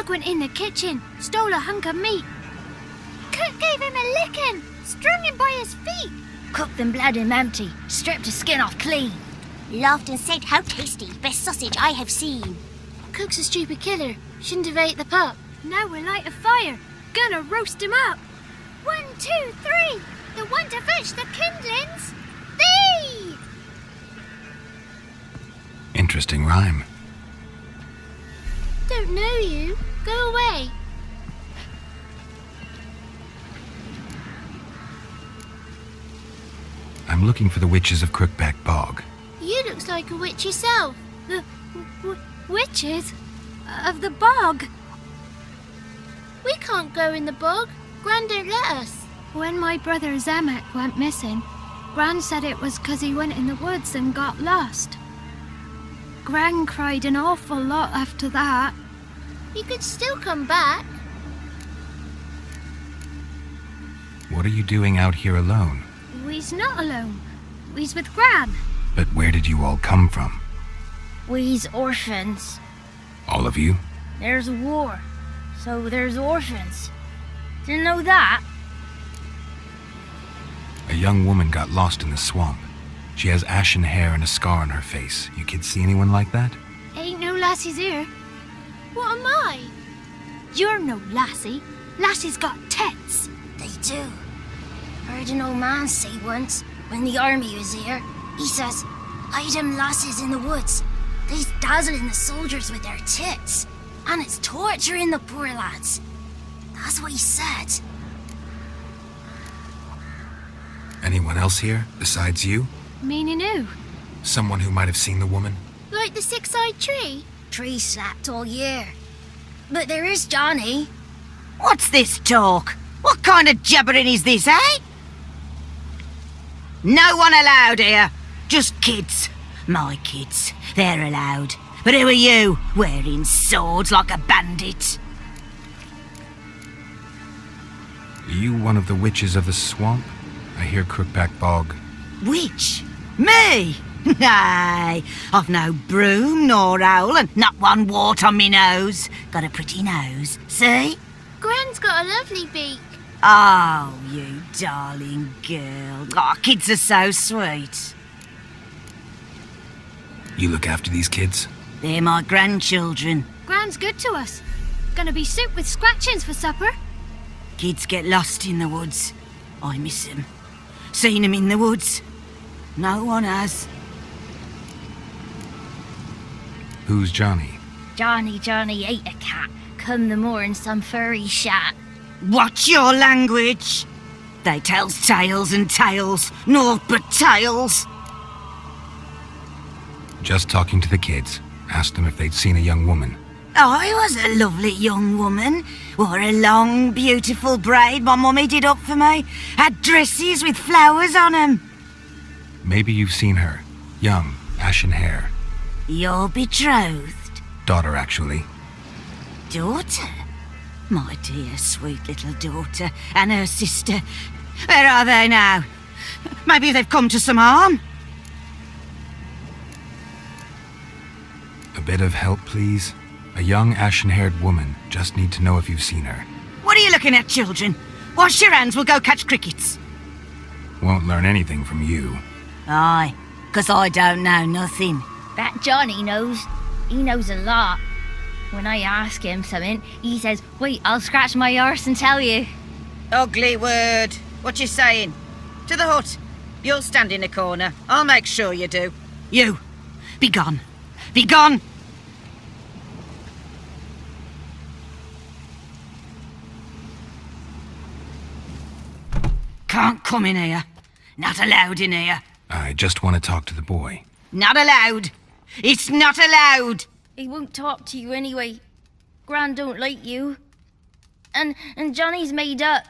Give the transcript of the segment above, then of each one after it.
Pug went in the kitchen, stole a hunk of meat. Cook gave him a licking, strung him by his feet. Cooked and bled him empty, stripped his skin off clean. Laughed and said, "How tasty, best sausage I have seen." Cook's a stupid killer, shouldn't have ate the pup. Now we'll light a fire, gonna roast him up. 1, 2, 3, the one to fetch the kindlings, thee! Interesting rhyme. Don't know you, go away. I'm looking for the witches of Crookback Bog. You looks like a witch yourself. The witches of the bog. We can't go in the bog. Gran don't let us. When my brother Zemek went missing, Gran said it was 'cause he went in the woods and got lost. Gran cried an awful lot after that. You could still come back. What are you doing out here alone? We's not alone. We's with Gran. But where did you all come from? We's orphans. All of you? There's a war, so there's orphans. Didn't know that? A young woman got lost in the swamp. She has ashen hair and a scar on her face. You kids see anyone like that? Ain't no lassies here. What am I? You're no lassie. Lassie's got tits. They do. Heard an old man say once, when the army was here, he says, "Hide them lasses in the woods. They's dazzling the soldiers with their tits, and it's torturing the poor lads." That's what he said. Anyone else here besides you? Meaning who? Someone who might have seen the woman? Like the six-eyed tree? Tree slapped all year. But there is Johnny. What's this talk? What kind of jabbering is this, eh? No one allowed here. Just kids. My kids. They're allowed. But who are you, wearing swords like a bandit? Are you one of the witches of the swamp? I hear Crookback Bog. Witch? Me? Nay, I've no broom nor owl and not one wart on me nose. Got a pretty nose, see? Gran's got a lovely beak. Oh, you darling girl. Oh, kids are so sweet. You look after these kids? They're my grandchildren. Gran's good to us. Gonna be soup with scratchings for supper. Kids get lost in the woods. I miss them. Seen them in the woods. No one has. Who's Johnny? Johnny ate a cat. Come the moor in some furry shat. Watch your language. They tells tales and tales, naught but tales. Just talking to the kids. Asked them if they'd seen a young woman. I was a lovely young woman. Wore a long, beautiful braid my mummy did up for me. Had dresses with flowers on 'em. Maybe you've seen her. Young, ashen hair. You're betrothed? Daughter, actually. Daughter? My dear, sweet little daughter and her sister. Where are they now? Maybe they've come to some harm? A bit of help, please? A young, ashen-haired woman. Just need to know if you've seen her. What are you looking at, children? Wash your hands, we'll go catch crickets. Won't learn anything from you. Aye, 'cause I don't know nothing. That Johnny knows. He knows a lot. When I ask him something, he says, "Wait, I'll scratch my arse and tell you." Ugly word. What you saying? To the hut. You'll stand in a corner. I'll make sure you do. You, be gone. Be gone! Can't come in here. Not allowed in here. I just want to talk to the boy. Not allowed. It's not allowed. He won't talk to you anyway. Gran don't like you. And Johnny's made up.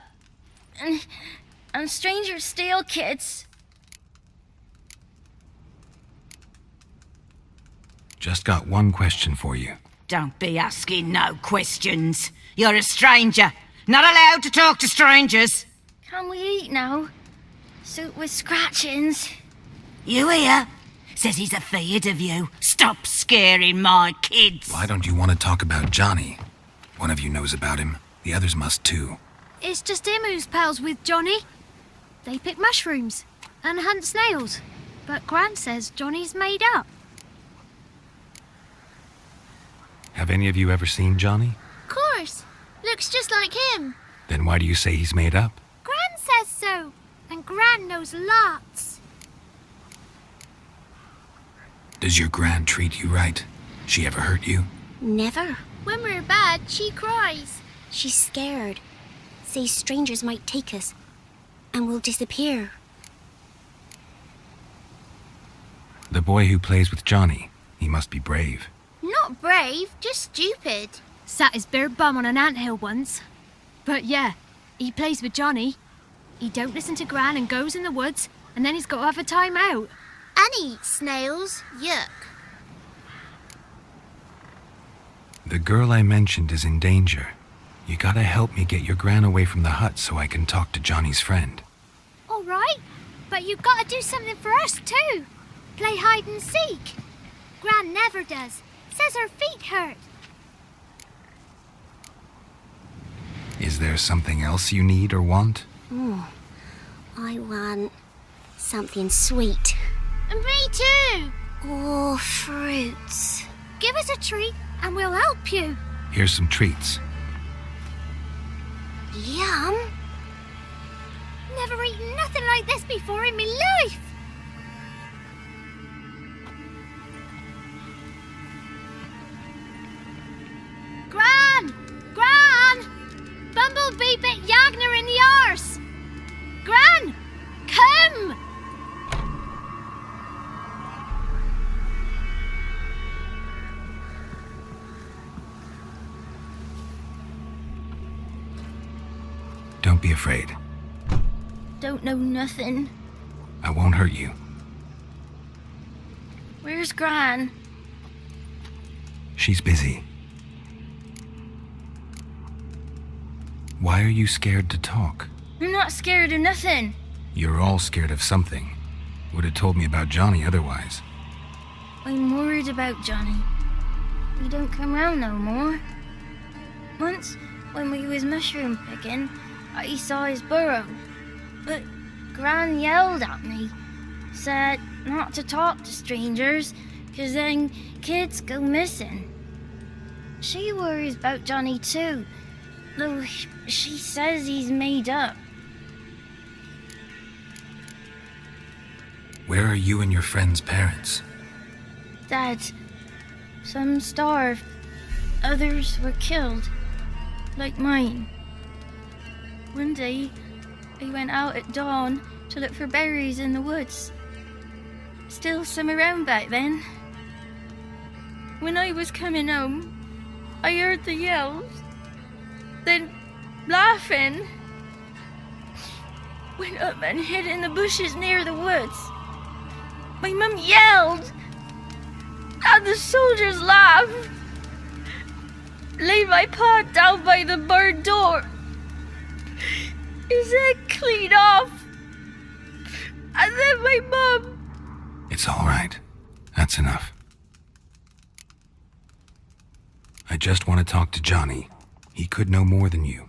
And strangers steal kids. Just got one question for you. Don't be asking no questions. You're a stranger. Not allowed to talk to strangers. Can we eat now? Soup with scratchings. You hear? Says he's afeard of you. Stop scaring my kids. Why don't you want to talk about Johnny? One of you knows about him. The others must too. It's just him who's pals with Johnny. They pick mushrooms and hunt snails. But Gran says Johnny's made up. Have any of you ever seen Johnny? Of course. Looks just like him. Then why do you say he's made up? Gran says so. And Gran knows lots. Does your gran treat you right? She ever hurt you? Never. When we're bad, she cries. She's scared. Says strangers might take us. And we'll disappear. The boy who plays with Johnny, he must be brave. Not brave, just stupid. Sat his bare bum on an anthill once. But yeah, he plays with Johnny. He don't listen to Gran and goes in the woods, and then he's got to have a time out. And he eats snails. Yuck. The girl I mentioned is in danger. You gotta help me get your gran away from the hut so I can talk to Johnny's friend. All right, but you gotta do something for us too. Play hide and seek. Gran never does. Says her feet hurt. Is there something else you need or want? I want something sweet. And me too. Oh, fruits. Give us a treat and we'll help you. Here's some treats. Yum. Never eaten nothing like this before in my life. Gran! Gran! Bumblebee bit Yagner in the arse! Gran! Come! Don't be afraid. Don't know nothing. I won't hurt you. Where's Gran? She's busy. Why are you scared to talk? I'm not scared of nothing. You're all scared of something. Would have told me about Johnny otherwise. I'm worried about Johnny. He don't come round no more. Once, when we was mushroom picking, I saw his burrow. But Gran yelled at me. Said not to talk to strangers, 'cause then kids go missing. She worries about Johnny too, though she says he's made up. Where are you and your friend's parents? Dad, some starved, others were killed, like mine. One day, I went out at dawn to look for berries in the woods. Still some around back then. When I was coming home, I heard the yells, then laughing. Went up and hid in the bushes near the woods. My mum yelled, and the soldiers laughed. Laid my paw down by the barn door. His head clean off. And then my mum. It's all right. That's enough. I just want to talk to Johnny. He could know more than you.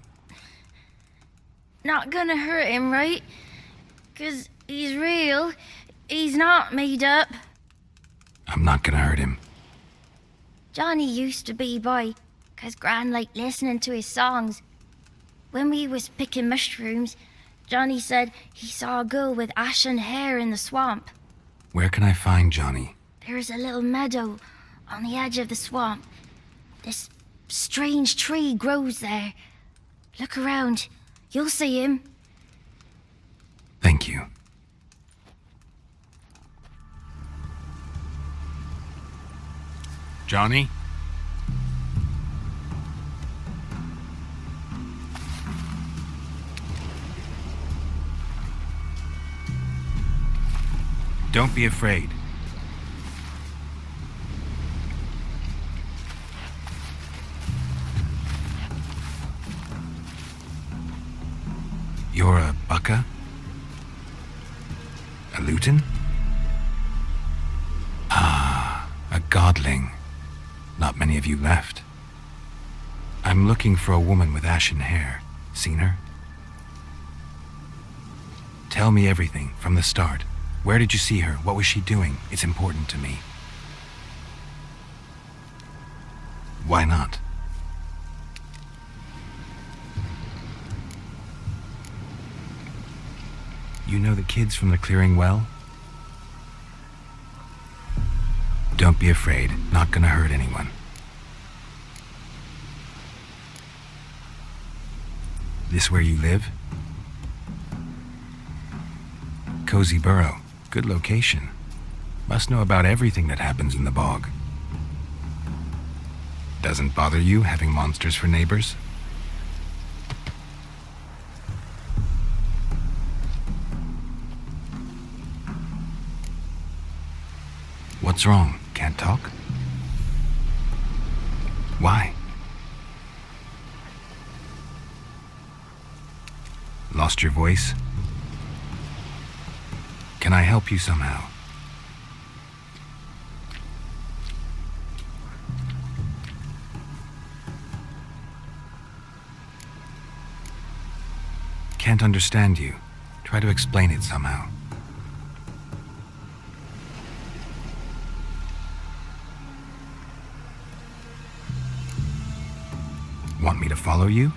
Not gonna hurt him, right? 'Cause he's real. He's not made up. I'm not gonna hurt him. Johnny used to be boy, 'cause Gran liked listening to his songs. When we was picking mushrooms, Johnny said he saw a girl with ashen hair in the swamp. Where can I find Johnny? There's a little meadow on the edge of the swamp. This strange tree grows there. Look around. You'll see him. Thank you. Johnny? Don't be afraid. You're a bucka? A lutin? Ah, a godling. Not many of you left. I'm looking for a woman with ashen hair. Seen her? Tell me everything, from the start. Where did you see her? What was she doing? It's important to me. Why not? You know the kids from the clearing well? Don't be afraid. Not gonna hurt anyone. This where you live? Cozy Burrow. Good location. Must know about everything that happens in the bog. Doesn't bother you having monsters for neighbors? What's wrong? Can't talk? Why? Lost your voice? Can I help you somehow? Can't understand you. Try to explain it somehow. Want me to follow you?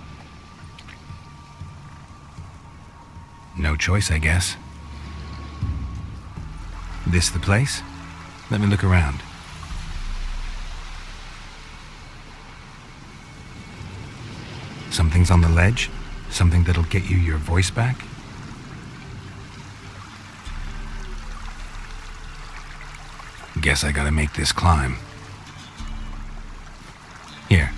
No choice, I guess. This the place? Let me look around. Something's on the ledge? Something that'll get you your voice back? Guess I gotta make this climb. Here.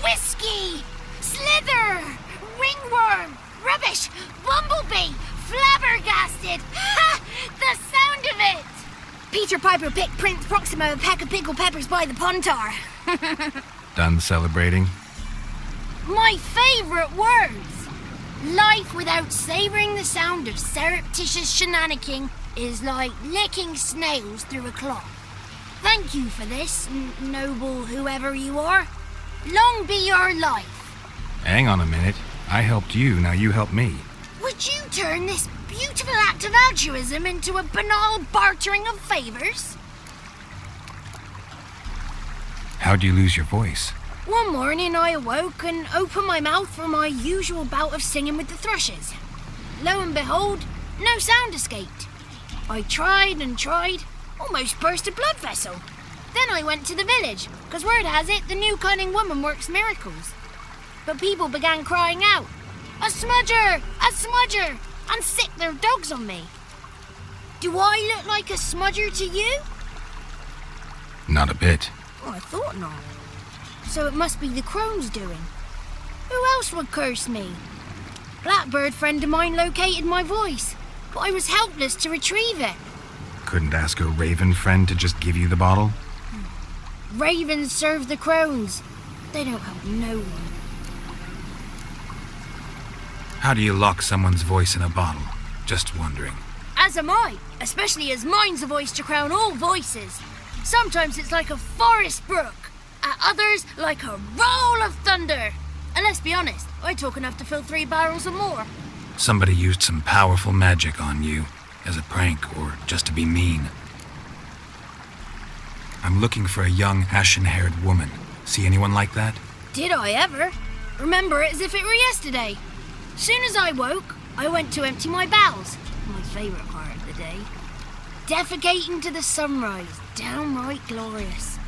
Whiskey! Slither! Ringworm! Rubbish! Bumblebee! Flabbergasted! Ha! The sound of it! Peter Piper picked Prince Proxima a pack of pickled peppers by the puntar. Done celebrating? My favourite words! Life without savouring the sound of surreptitious shenanigans is like licking snails through a cloth. Thank you for this, noble whoever you are. Long be your life. Hang on a minute. I helped you, now you help me. Would you turn this beautiful act of altruism into a banal bartering of favours? How'd you lose your voice? One morning I awoke and opened my mouth for my usual bout of singing with the thrushes. Lo and behold, no sound escaped. I tried and tried, almost burst a blood vessel. Then I went to the village, because word has it the new cunning woman works miracles. But people began crying out, "A smudger! A smudger!" and sick their dogs on me. Do I look like a smudger to you? Not a bit. Oh, I thought not. So it must be the crone's doing. Who else would curse me? Blackbird friend of mine located my voice, but I was helpless to retrieve it. Couldn't ask a raven friend to just give you the bottle? Ravens serve the crones. They don't help no one. How do you lock someone's voice in a bottle? Just wondering. As am I, especially as mine's a voice to crown all voices. Sometimes it's like a forest brook, at others like a roll of thunder. And let's be honest, I talk enough to fill 3 barrels or more. Somebody used some powerful magic on you, as a prank or just to be mean. I'm looking for a young, ashen-haired woman. See anyone like that? Did I ever? Remember it as if it were yesterday. Soon as I woke, I went to empty my bowels. My favourite part of the day. Defecating to the sunrise, downright glorious.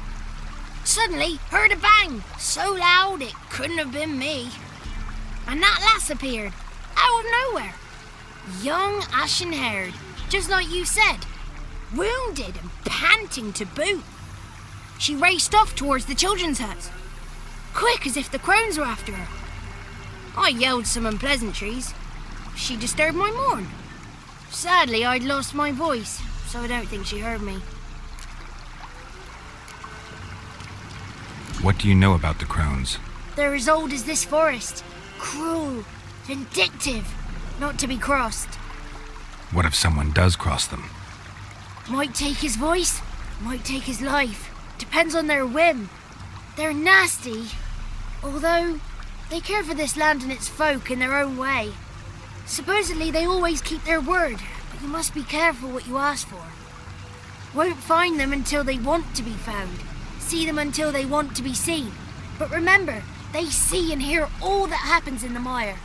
Suddenly, heard a bang, so loud it couldn't have been me. And that lass appeared, out of nowhere. Young, ashen-haired, just like you said. Wounded and panting to boot. She raced off towards the children's hut. Quick as if the crones were after her. I yelled some unpleasantries. She disturbed my morn. Sadly, I'd lost my voice, so I don't think she heard me. What do you know about the crones? They're as old as this forest. Cruel, vindictive, not to be crossed. What if someone does cross them? Might take his voice, might take his life. Depends on their whim. They're nasty, although they care for this land and its folk in their own way. Supposedly they always keep their word, but you must be careful what you ask for. Won't find them until they want to be found. See them until they want to be seen. But remember, they see and hear all that happens in the mire.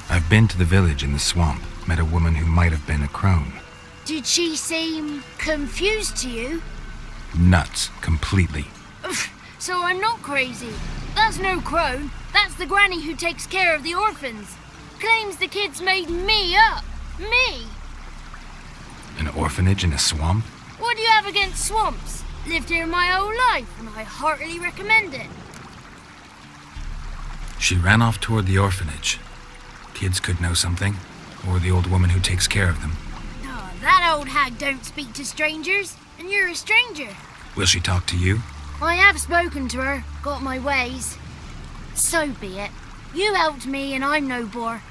I've been to the village in the swamp, met a woman who might have been a crone. Did she seem confused to you? Nuts, completely. So I'm not crazy. That's no crone. That's the granny who takes care of the orphans. Claims the kids made me up. Me! An orphanage in a swamp? What do you have against swamps? Lived here my whole life, and I heartily recommend it. She ran off toward the orphanage. Kids could know something, or the old woman who takes care of them. Oh, that old hag don't speak to strangers, and you're a stranger. Will she talk to you? I have spoken to her, got my ways. So be it. You helped me, and I'm no bore.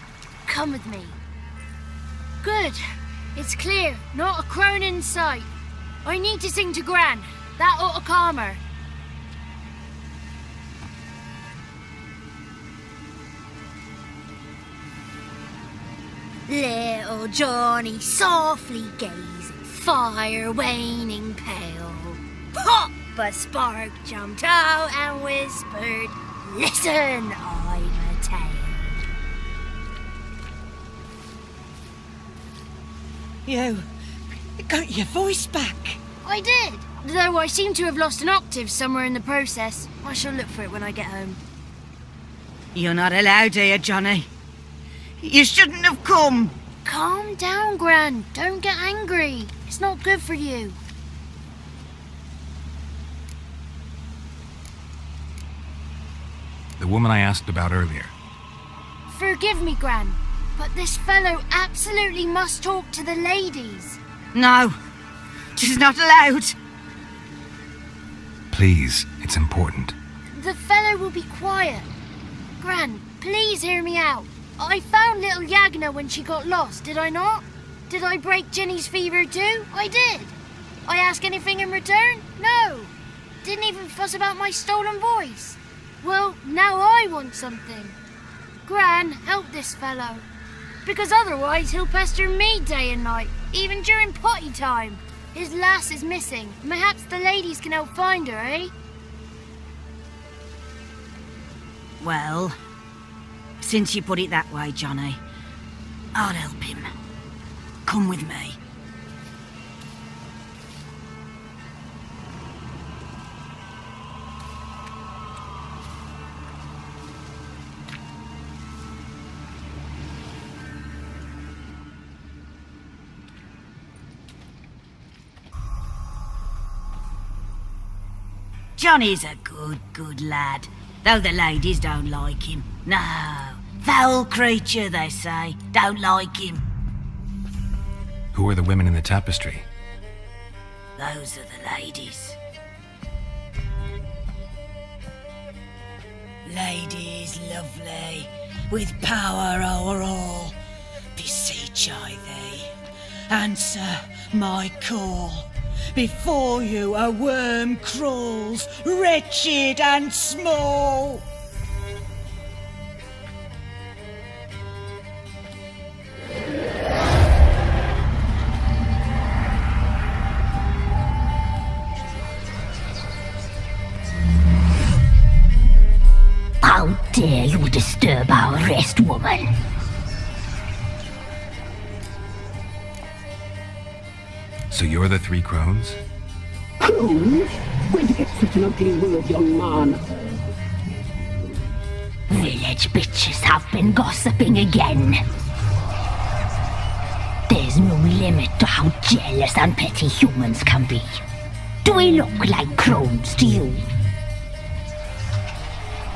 Come with me. Good. It's clear, not a crone in sight. I need to sing to Gran. That ought to calm her. Little Johnny softly gazing, fire waning pale. Pop! A spark jumped out and whispered, "Listen, I'm a tale." You got your voice back. I did, though I seem to have lost an octave somewhere in the process. I shall look for it when I get home. You're not allowed here, Johnny. You shouldn't have come. Calm down, Gran. Don't get angry. It's not good for you. The woman I asked about earlier. Forgive me, Gran, but this fellow absolutely must talk to the ladies. No, she's not allowed. Please, it's important. The fellow will be quiet. Gran, please hear me out. I found little Yagna when she got lost, did I not? Did I break Jenny's fever too? I did. I ask anything in return? No. Didn't even fuss about my stolen voice. Well, now I want something. Gran, help this fellow. Because otherwise he'll pester me day and night, even during potty time. His lass is missing. Perhaps the ladies can help find her, eh? Well, since you put it that way, Johnny, I'll help him. Come with me. Johnny's a good lad, though the ladies don't like him. No, foul creature, they say. Don't like him. Who are the women in the tapestry? Those are the ladies. Ladies lovely, with power o'er all, beseech I thee, answer my call. Before you a worm crawls, wretched and small. How dare you disturb our rest, woman? So you're the three crones? Crones? Where'd you get such an ugly word, young man? Village bitches have been gossiping again. There's no limit to how jealous and petty humans can be. Do we look like crones to you?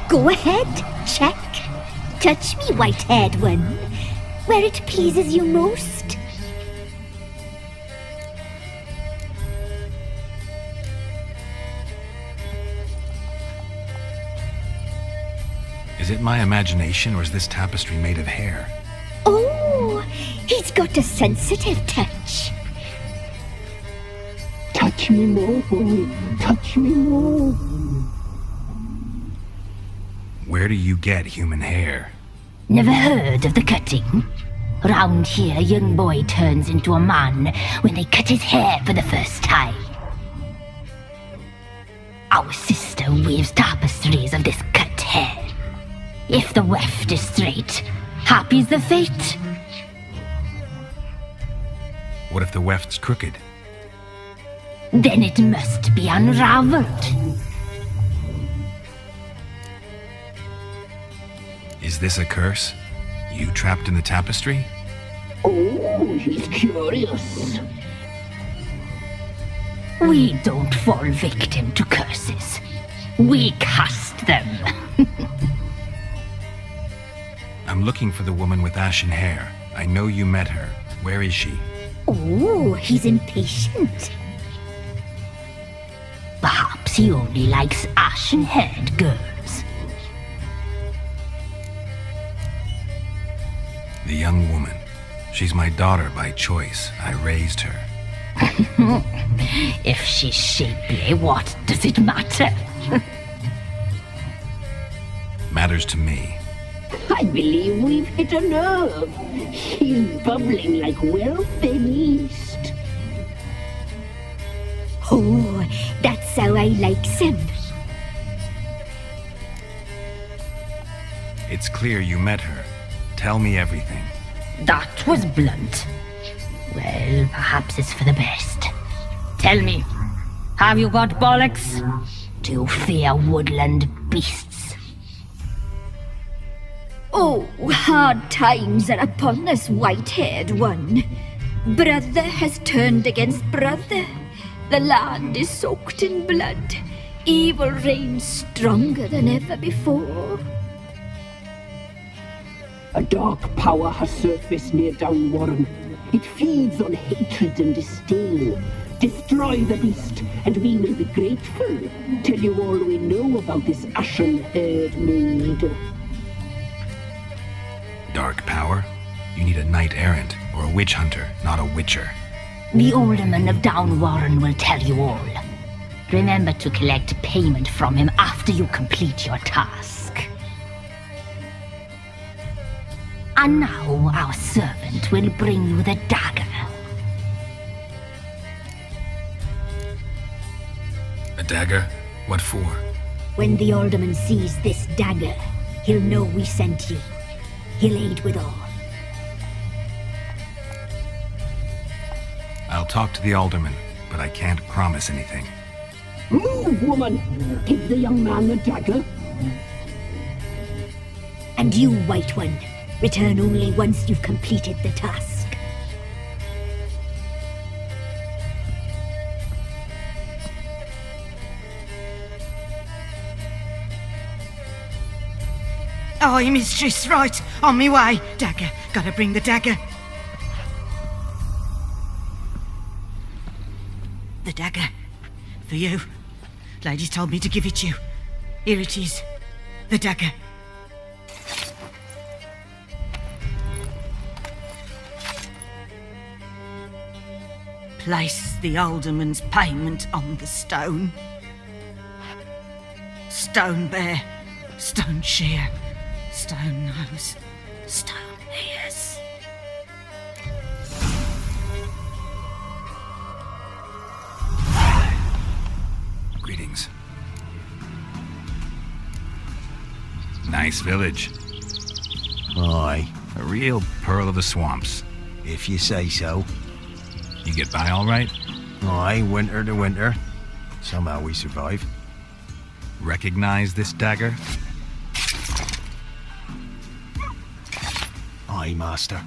Go ahead, check. Touch me, white-haired one, where it pleases you most. Is it my imagination, or is this tapestry made of hair? Oh, he's got a sensitive touch. Touch me more, boy. Touch me more. Where do you get human hair? Never heard of the cutting? Round here, a young boy turns into a man when they cut his hair for the first time. Our sister weaves tapestries of this cut hair. If the weft is straight, happy's the fate. What if the weft's crooked? Then it must be unraveled. Is this a curse? You trapped in the tapestry? Oh, he's curious. We don't fall victim to curses. We cast them. I'm looking for the woman with ashen hair. I know you met her. Where is she? Oh, he's impatient. Perhaps he only likes ashen-haired girls. The young woman. She's my daughter by choice. I raised her. If she's shapely, what does it matter? Matters to me. I believe we've hit a nerve. He's bubbling like well-fed yeast. Oh, that's how I likes him. It's clear you met her. Tell me everything. That was blunt. Well, perhaps it's for the best. Tell me, have you got bollocks? Do you fear woodland beasts? Oh, hard times are upon us, white-haired one. Brother has turned against brother. The land is soaked in blood. Evil reigns stronger than ever before. A dark power has surfaced near Downwarren. It feeds on hatred and disdain. Destroy the beast, and we will be grateful. Tell you all we know about this ashen-haired maid. Dark power? You need a knight-errant or a witch hunter, not a witcher. The alderman of Downwarren will tell you all. Remember to collect payment from him after you complete your task. And now our servant will bring you the dagger. A dagger? What for? When the alderman sees this dagger, he'll know we sent you. He'll aid with all. I'll talk to the alderman, but I can't promise anything. Move, woman! Give the young man the dagger. And you, White One, return only once you've completed the task. Aye, mistress, right. On me way. Dagger. Gotta bring the dagger. The dagger. For you. Ladies told me to give it you. Here it is. The dagger. Place the alderman's payment on the stone. Stone bear, stone shear, stone nose, stone ears. Greetings. Nice village. Aye, A real pearl of the swamps. if you say so. You get by all right? Aye, winter to winter. Somehow we survive. Recognize this dagger? Aye, master.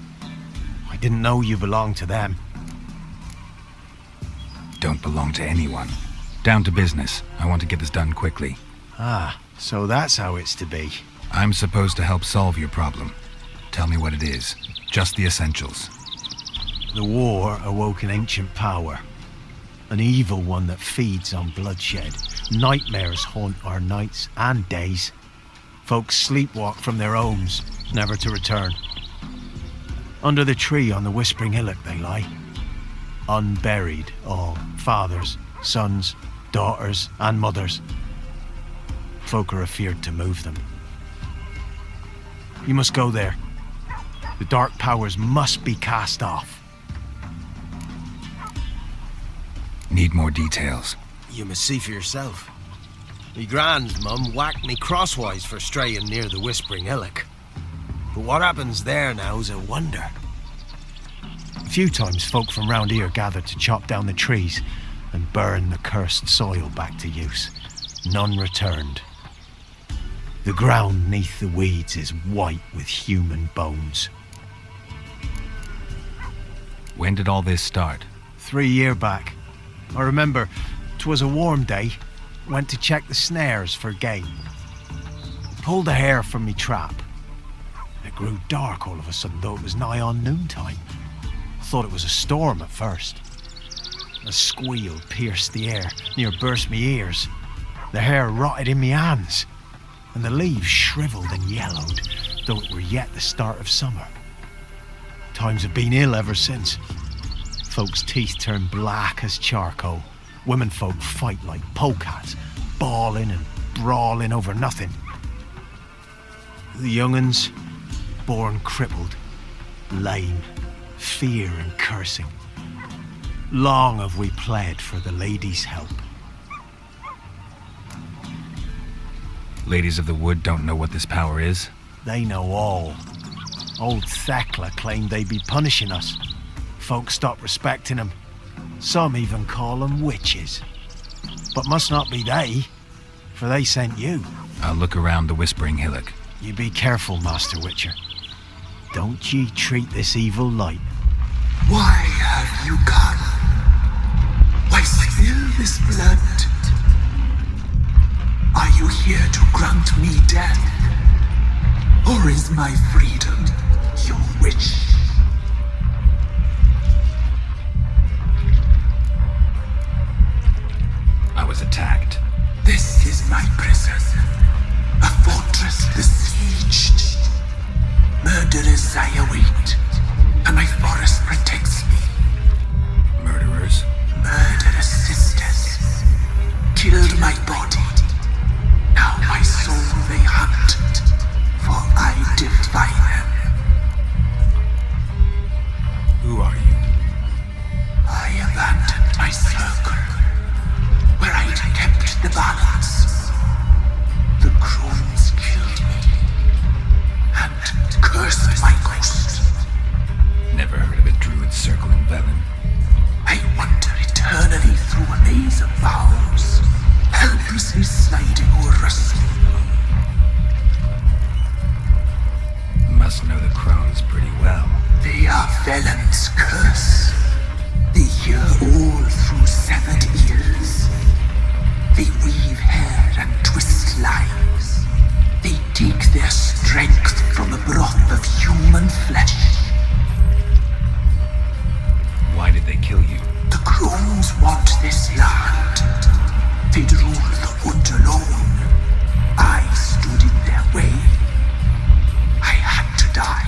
I didn't know you belonged to them. Don't belong to anyone. Down to business. I want to get this done quickly. Ah, so that's how it's to be. I'm supposed to help solve your problem. Tell me what it is. Just the essentials. The war awoke an ancient power. An evil one that feeds on bloodshed. Nightmares haunt our nights and days. Folks sleepwalk from their homes, never to return. Under the tree on the Whispering Hillock they lie, unburied all, fathers, sons, daughters and mothers. Folk are afeard to move them. You must go there. The dark powers must be cast off. Need more details. You must see for yourself. Me grandmum whacked me crosswise for straying near the Whispering Hillock. But what happens there now is a wonder. A few times folk from round here gathered to chop down the trees and burn the cursed soil back to use. None returned. The ground neath the weeds is white with human bones. When did all this start? 3 year back. I remember 'twas a warm day. Went to check the snares for game. Pulled a hare from me trap. It grew dark all of a sudden, though it was nigh on noontime. Thought it was a storm at first. A squeal pierced the air, near burst me ears. The hare rotted in me hands, and the leaves shriveled and yellowed, though it were yet the start of summer. Times have been ill ever since. Folks' teeth turn black as charcoal. Women folk fight like polecats, bawling and brawling over nothing. The young'uns, born crippled, lame, fear and cursing. Long have we pled for the ladies' help. Ladies of the Wood don't know what this power is? They know all. Old Thekla claimed they'd be punishing us. Folk stopped respecting them. Some even call them witches. But must not be they, for they sent you. I'll look around the Whispering Hillock. You be careful, Master Witcher. Don't ye treat this evil light. Why have you come? Why spill this blood? Are you here to grant me death? Or is my freedom your wish? I was attacked. This is my prison. A fortress besieged. Murderers I await, and my forest protects me. Murderers? Murderous sisters killed my body. Now my soul they hunt, for I defy them. Who are you? I abandoned my circle, where I'd kept the balance. The crones killed me, and cursed my ghost. Never heard of a druid circle in Velen. I wander eternally through a maze of vows, helplessly sliding over a sea. Must know the crones pretty well. They are Velen's curse. They hear all through severed ears. They weave hair and twist lives. They take their strength from the broth of human flesh. Why did they kill you? The crones want this land. They'd rule the wood alone. I stood in their way. I had to die.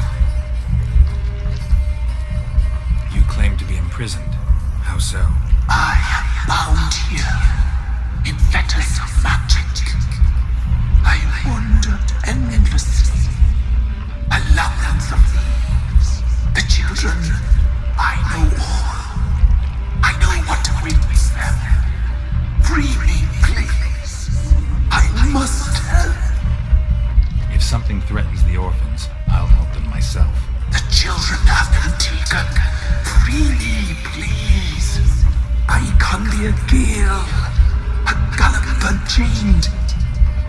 You claim to be imprisoned. How so? I am bound here, in fetters of magic. I wandered endlessly, a labyrinth of leaves. The children, I know all. I know what awaits them. Free me, please. I must help. If something threatens the orphans, I'll help them myself. The children have been taken. Free me, please. I can be a gale, a gallop unchained.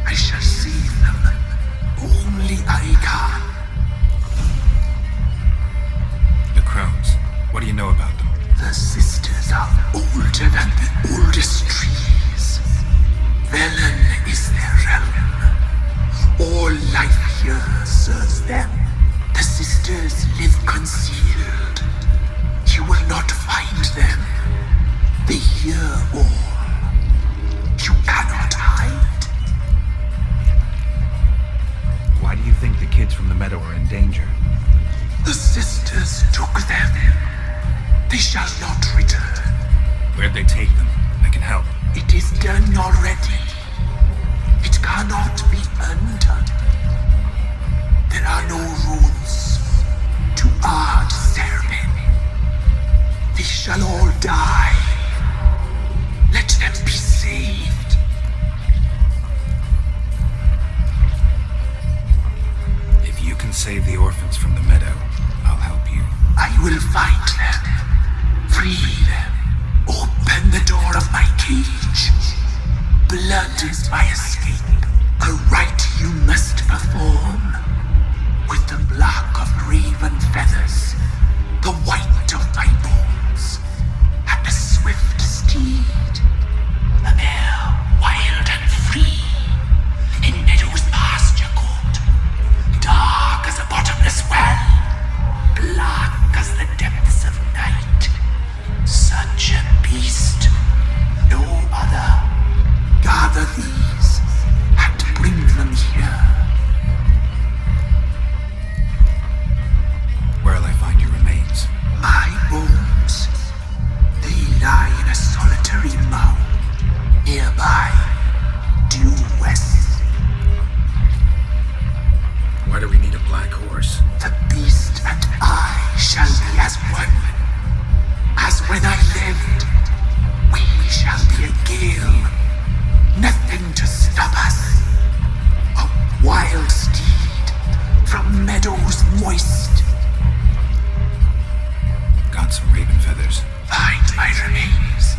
I shall save them. Only I can. The crones. What do you know about them? The sisters are older than the oldest trees. Velen is their realm. All life here serves them. The sisters live concealed. You will not find them. They hear all. You cannot hide. took them. They shall not return. Where'd they take them? I can help. It is done already. It cannot be undone. There are no rules to our ceremony. They shall all die. Let them be saved. If you can save the orphans from the meadow, I'll help you. I will find them. Free them. Open the door of my cage. Blood is my escape. A rite you must perform. With the black of raven feathers, the white of my bones, and a swift steed. A mare wild and free, in meadows pasture court, dark as a bottomless well, black as the depths of night. Such a beast, no other. Gather these and bring them here. Where'll I find your remains? My bones, they lie in a solitary mound nearby, due west. Why do we need a black horse? The beast and I shall be as one. As when I lived, we shall be a gale. Nothing to stop us. A wild steed from meadows moist. Got some raven feathers. Find my remains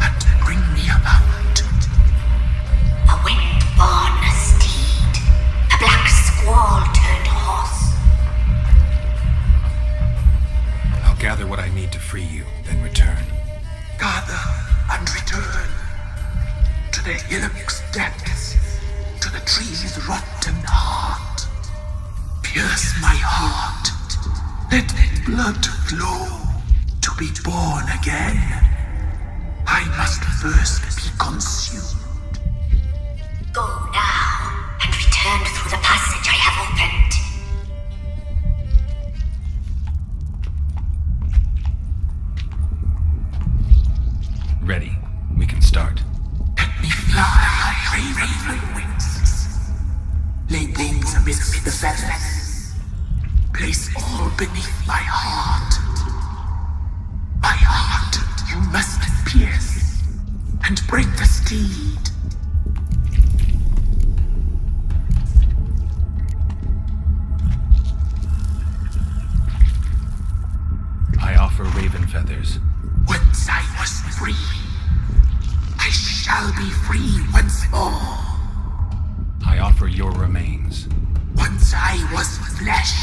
and bring me a mount. A wind-born steed, a black squall turned horse. I'll gather what I need to free you, then return. Gather and return to the hillock's depths, to the tree's rotten heart. Pierce my heart, let blood flow to be born again. I must first be consumed. Go now and return through the passage I have opened. Ready. We can start. Let me fly, raven wings. Lay wings amidst the feathers. Place all beneath my heart. My heart you must pierce, and bring the steed. I offer raven feathers. Once I was free, I shall be free once more. I offer your remains. Once I was flesh,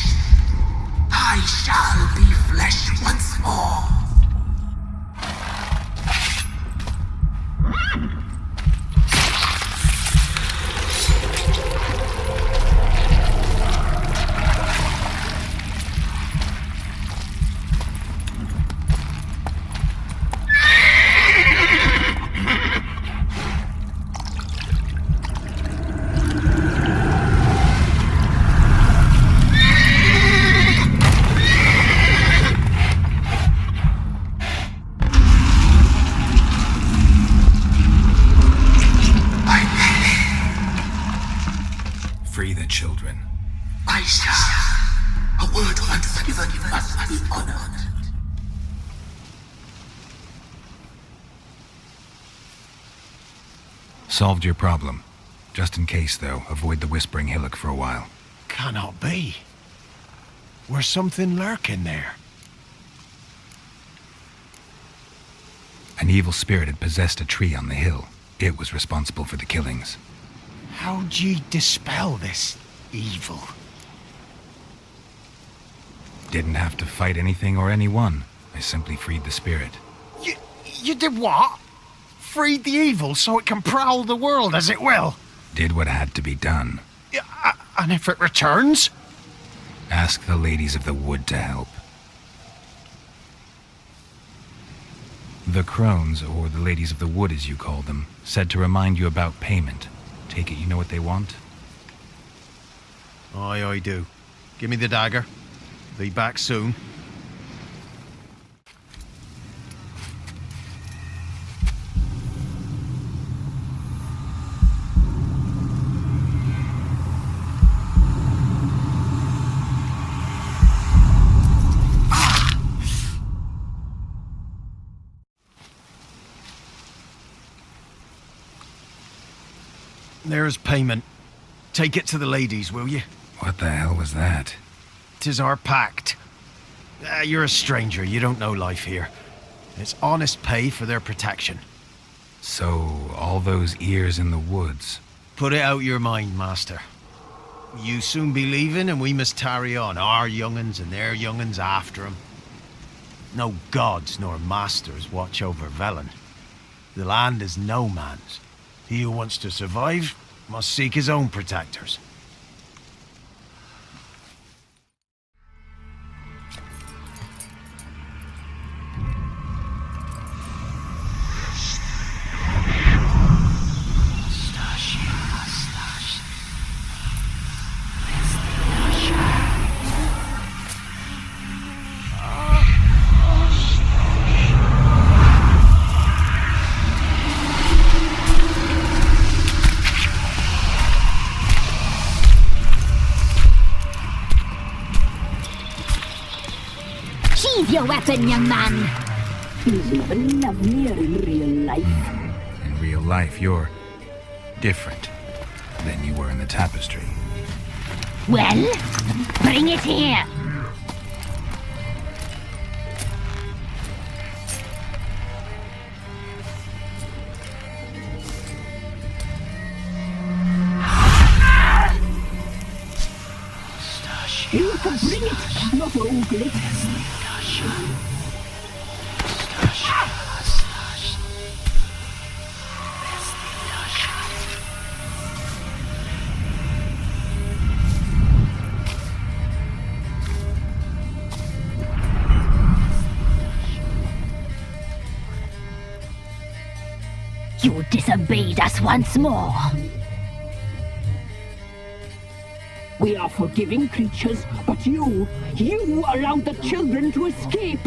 I shall be flesh once more. Free the children. I shall. A word once given must be honored. Solved your problem. Just in case, though, avoid the Whispering Hillock for a while. Cannot be. Where's something lurking there? An evil spirit had possessed a tree on the hill. It was responsible for the killings. How'd ye dispel this evil? Didn't have to fight anything or anyone. I simply freed the spirit. You did what? Freed the evil so it can prowl the world as it will? Did what had to be done. And if it returns? Ask the ladies of the wood to help. The crones, or the ladies of the wood as you call them, said to remind you about payment. Take it you know what they want? Aye, I do. Give me the dagger. Be back soon. There's payment. Take it to the ladies, will you? What the hell was that? 'Tis our pact. You're a stranger, you don't know life here. It's honest pay for their protection. So, all those ears in the woods. Put it out your mind, master. You soon be leaving and we must tarry on, our young'uns and their young'uns after 'em. No gods nor masters watch over Velen. The land is no man's. He who wants to survive must seek his own protectors. Sheathe your weapon, young man. He's even lovelier in real life. In real life, you're different than you were in the tapestry. Well, bring it here. You can bring it, not ogle it. You disobeyed us once more. We are forgiving creatures, but you allowed the children to escape.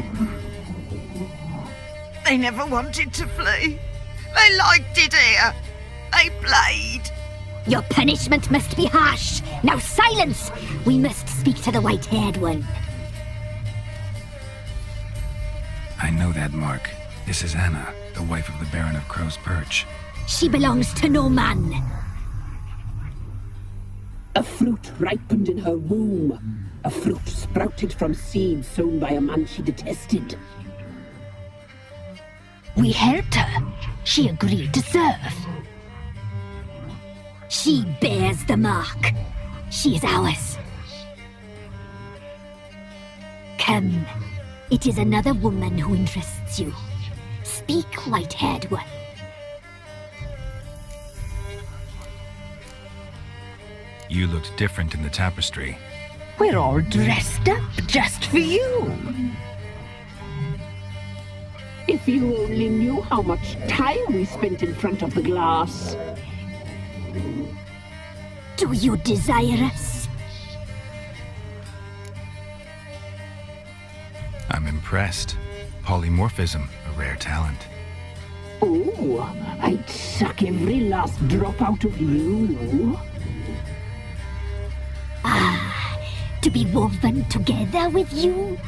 They never wanted to flee. They liked it here. They played. Your punishment must be harsh. Now silence! We must speak to the white-haired one. I know that, Mark. This is Anna, the wife of the Baron of Crow's Perch. She belongs to no man. A fruit ripened in her womb. A fruit sprouted from seeds sown by a man she detested. We helped her. She agreed to serve. She bears the mark. She is ours. Come. It is another woman who interests you. Speak, white-haired one. You looked different in the tapestry. We're all dressed up just for you. If you only knew how much time we spent in front of the glass. Do you desire us? I'm impressed. Polymorphism, a rare talent. Oh, I'd suck every last drop out of you. Ah, to be woven together with you?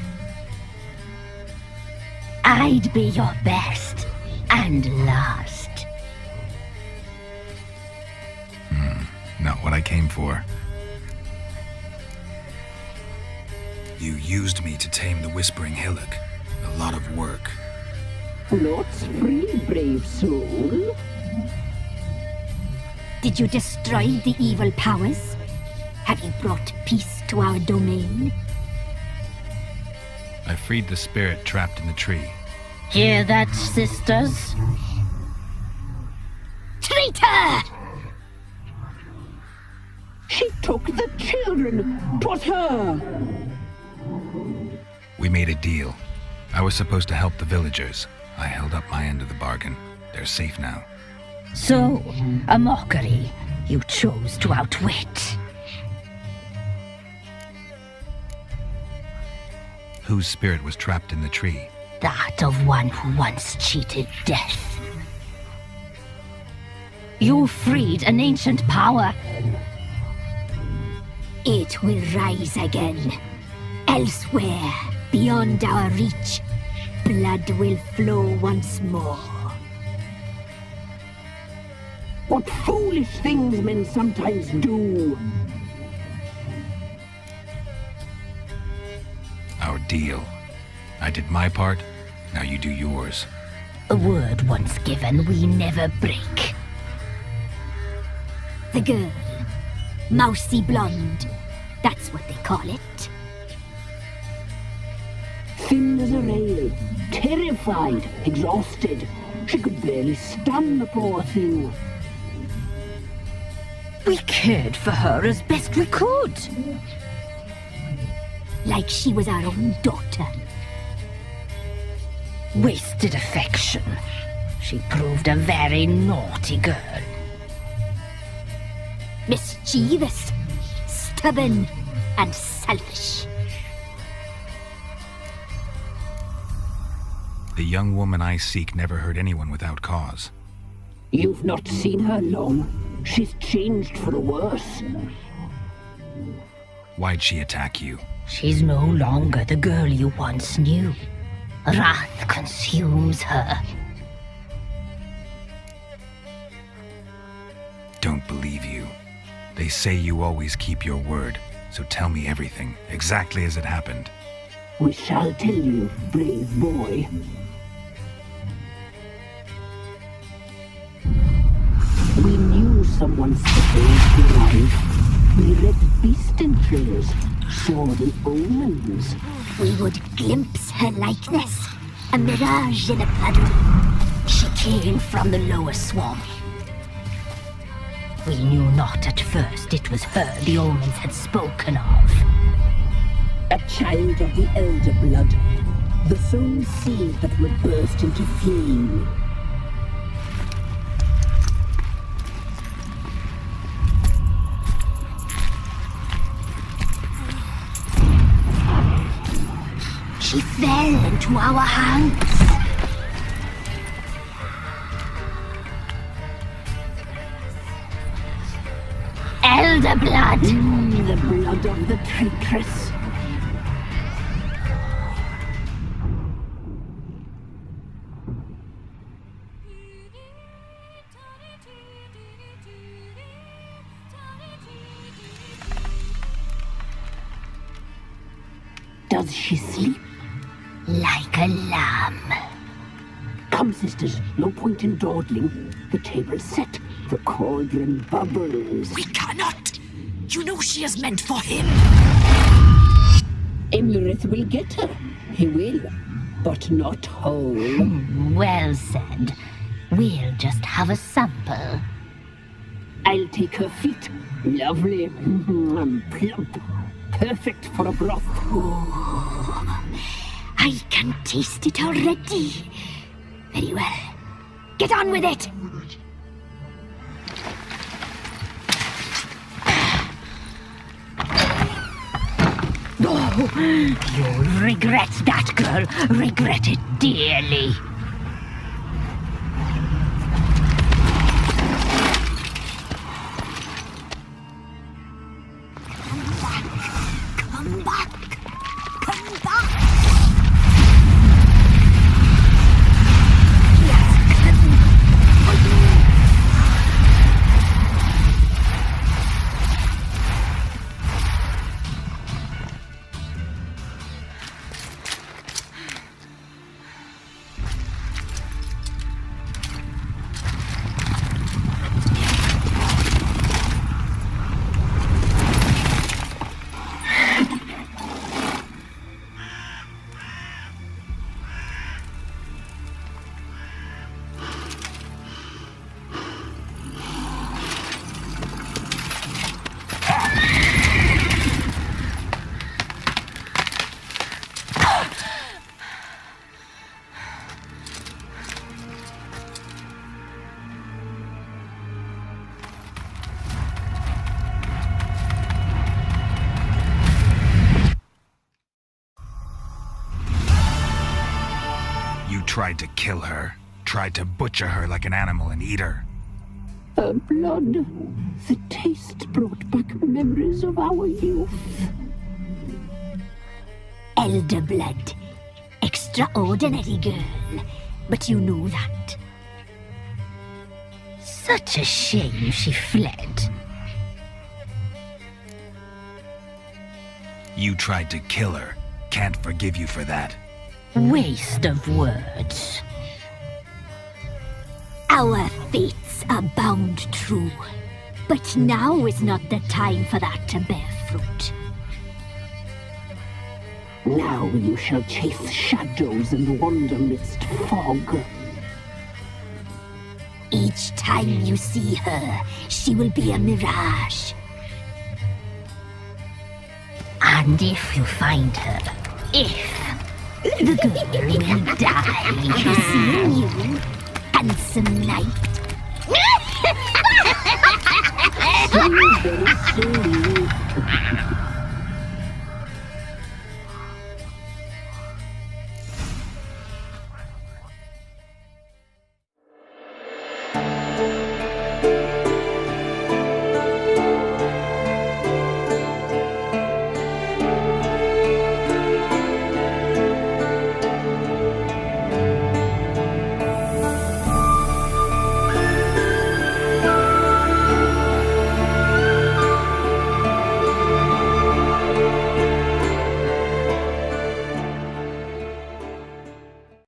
I'd be your best and last. Not what I came for. You used me to tame the Whispering Hillock. A lot of work. Lots free, brave soul. Did you destroy the evil powers? Have you brought peace to our domain? I freed the spirit trapped in the tree. Hear that, sisters? Traitor! She took the children. 'Twas her. We made a deal. I was supposed to help the villagers. I held up my end of the bargain. They're safe now. So, a mockery you chose to outwit. Whose spirit was trapped in the tree? That of one who once cheated death. You freed an ancient power. It will rise again. Elsewhere, beyond our reach, blood will flow once more. What foolish things men sometimes do. Our deal. I did my part, now you do yours. A word once given, we never break. The girl. Mousy blonde. That's what they call it. Thin as a rail, terrified, exhausted. She could barely stand, the poor thing. We cared for her as best we could. Like she was our own daughter. Wasted affection. She proved a very naughty girl. Mischievous, stubborn, and selfish. The young woman I seek never hurt anyone without cause. You've not seen her long. She's changed for the worse. Why'd she attack you? She's no longer the girl you once knew. Wrath consumes her. Don't believe you. They say you always keep your word, so tell me everything, exactly as it happened. We shall tell you, brave boy. We knew someone supposed to arrive. We read beast entrails, saw the omens. We would glimpse her likeness, a mirage in a puddle. She came from the lower swamp. We knew not at first it was her the omens had spoken of. A child of the elder blood, the sown seed that would burst into flame. She fell into our hands. Elder blood! The blood of the traitress. Does she sleep? Like a lamb. Come, sisters, no point in dawdling. The table's set, the cauldron bubbles. We cannot! You know she is meant for him! Emurith will get her. He will, but not whole. Well said. We'll just have a sample. I'll take her feet. Lovely. Plump. Perfect for a broth. I can taste it already. Very well. Get on with it! Oh, you'll regret that, girl. Regret it dearly. Come back! Come back! Tried to kill her. Tried to butcher her like an animal and eat her. Her blood. The taste brought back memories of our youth. Elder blood. Extraordinary girl. But you know that. Such a shame she fled. You tried to kill her. Can't forgive you for that. Waste of words. Our fates are bound true. But now is not the time for that to bear fruit. Now you shall chase shadows and wander midst fog. Each time you see her, she will be a mirage. And if you find her, the girl will die. Seeing you, handsome knight. Very slowly.